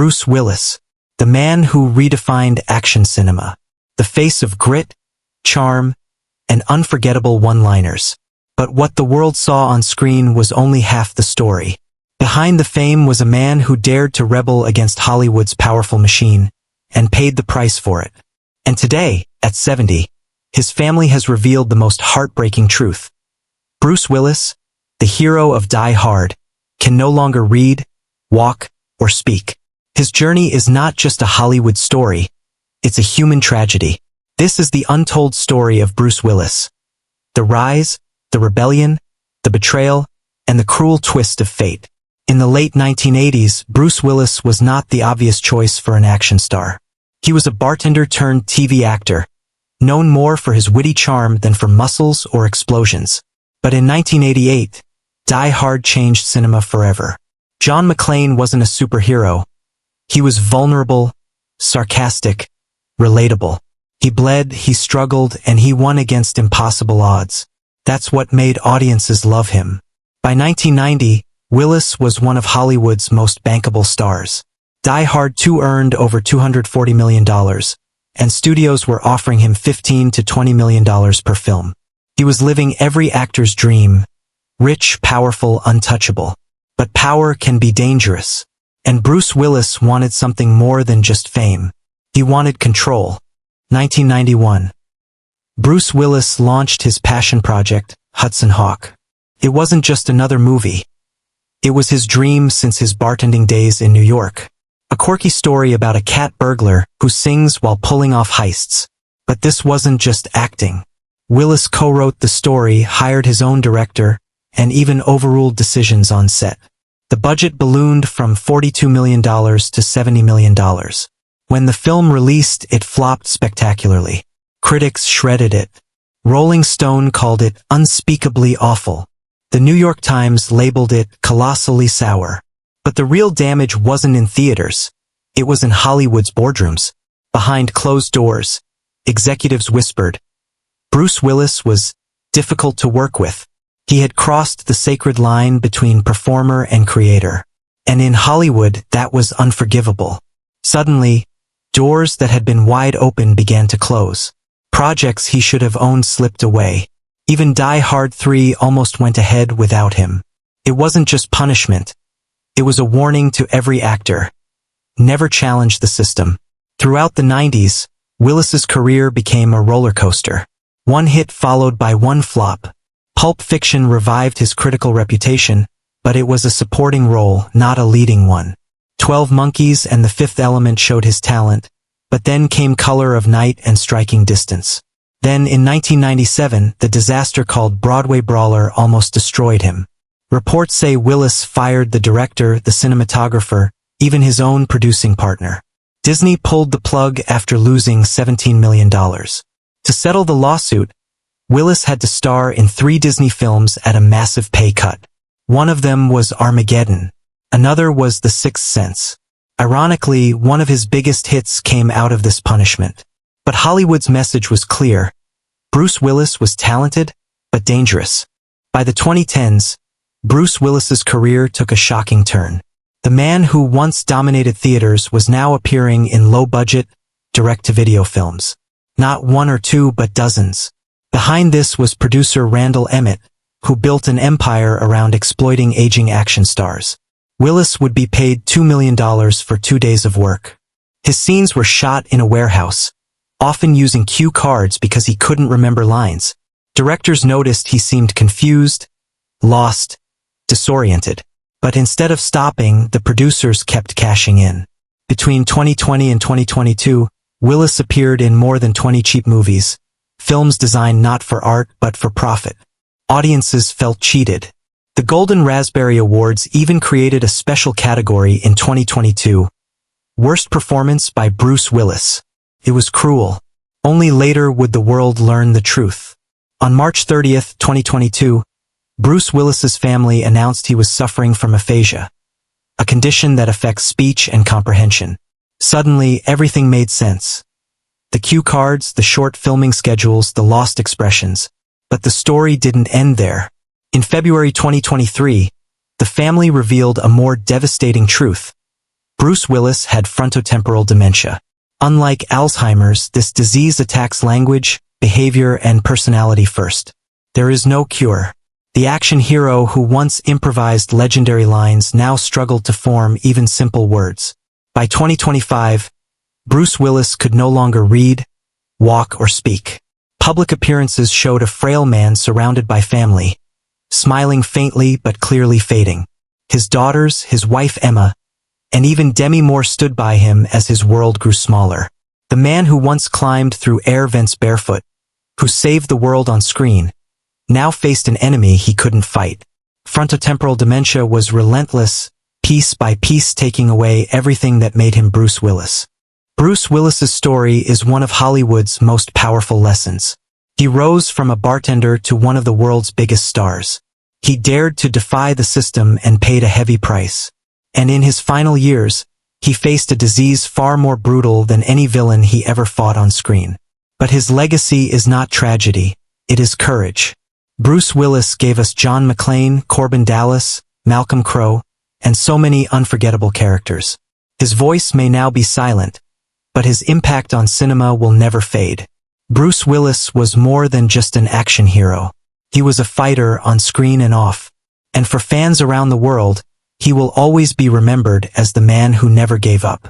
Bruce Willis, the man who redefined action cinema, the face of grit, charm, and unforgettable one-liners. But what the world saw on screen was only half the story. Behind the fame was a man who dared to rebel against Hollywood's powerful machine, and paid the price for it. And today, at 70, his family has revealed the most heartbreaking truth. Bruce Willis, the hero of Die Hard, can no longer read, walk, or speak. His journey is not just a Hollywood story, it's a human tragedy. This is the untold story of Bruce Willis. The rise, the rebellion, the betrayal, and the cruel twist of fate. In the late 1980s, Bruce Willis was not the obvious choice for an action star. He was a bartender turned TV actor, known more for his witty charm than for muscles or explosions. But in 1988, Die Hard changed cinema forever. John McClane wasn't a superhero. He was vulnerable, sarcastic, relatable. He bled, he struggled, and he won against impossible odds. That's what made audiences love him. By 1990, Willis was one of Hollywood's most bankable stars. Die Hard 2 earned over $240 million, and studios were offering him $15 to $20 million per film. He was living every actor's dream, rich, powerful, untouchable. But power can be dangerous. And Bruce Willis wanted something more than just fame. He wanted control. 1991. Bruce Willis launched his passion project, Hudson Hawk. It wasn't just another movie. It was his dream since his bartending days in New York. A quirky story about a cat burglar who sings while pulling off heists. But this wasn't just acting. Willis co-wrote the story, hired his own director, and even overruled decisions on set. The budget ballooned from $42 million to $70 million. When the film released, it flopped spectacularly. Critics shredded it. Rolling Stone called it unspeakably awful. The New York Times labeled it colossally sour. But the real damage wasn't in theaters. It was in Hollywood's boardrooms. Behind closed doors, executives whispered. Bruce Willis was difficult to work with. He had crossed the sacred line between performer and creator. And in Hollywood, that was unforgivable. Suddenly, doors that had been wide open began to close. Projects he should have owned slipped away. Even Die Hard 3 almost went ahead without him. It wasn't just punishment. It was a warning to every actor. Never challenge the system. Throughout the 90s, Willis's career became a roller coaster. One hit followed by one flop. Pulp Fiction revived his critical reputation, but it was a supporting role, not a leading one. 12 Monkeys and The Fifth Element showed his talent, but then came Color of Night and Striking Distance. Then, in 1997, the disaster called Broadway Brawler almost destroyed him. Reports say Willis fired the director, the cinematographer, even his own producing partner. Disney pulled the plug after losing $17 million. To settle the lawsuit, Willis had to star in 3 Disney films at a massive pay cut. One of them was Armageddon. Another was The Sixth Sense. Ironically, one of his biggest hits came out of this punishment. But Hollywood's message was clear. Bruce Willis was talented, but dangerous. By the 2010s, Bruce Willis's career took a shocking turn. The man who once dominated theaters was now appearing in low-budget, direct-to-video films. Not 1 or 2, but dozens. Behind this was producer Randall Emmett, who built an empire around exploiting aging action stars. Willis would be paid $2 million for 2 days of work. His scenes were shot in a warehouse, often using cue cards because he couldn't remember lines. Directors noticed he seemed confused, lost, disoriented. But instead of stopping, the producers kept cashing in. Between 2020 and 2022, Willis appeared in more than 20 cheap movies, films designed not for art but for profit. Audiences felt cheated. The Golden Raspberry Awards even created a special category in 2022, Worst Performance by Bruce Willis. It was cruel. Only later would the world learn the truth. On March 30, 2022, Bruce Willis's family announced he was suffering from aphasia, a condition that affects speech and comprehension. Suddenly, everything made sense. The cue cards, the short filming schedules, the lost expressions. But the story didn't end there. In February 2023, the family revealed a more devastating truth. Bruce Willis had frontotemporal dementia. Unlike Alzheimer's, this disease attacks language, behavior, and personality first. There is no cure. The action hero who once improvised legendary lines now struggled to form even simple words. By 2025, Bruce Willis could no longer read, walk, or speak. Public appearances showed a frail man surrounded by family, smiling faintly but clearly fading. His daughters, his wife Emma, and even Demi Moore stood by him as his world grew smaller. The man who once climbed through air vents barefoot, who saved the world on screen, now faced an enemy he couldn't fight. Frontotemporal dementia was relentless, piece by piece taking away everything that made him Bruce Willis. Bruce Willis's story is one of Hollywood's most powerful lessons. He rose from a bartender to one of the world's biggest stars. He dared to defy the system and paid a heavy price. And in his final years, he faced a disease far more brutal than any villain he ever fought on screen. But his legacy is not tragedy, it is courage. Bruce Willis gave us John McClane, Corbin Dallas, Malcolm Crowe, and so many unforgettable characters. His voice may now be silent, but his impact on cinema will never fade. Bruce Willis was more than just an action hero. He was a fighter on screen and off. And for fans around the world, he will always be remembered as the man who never gave up.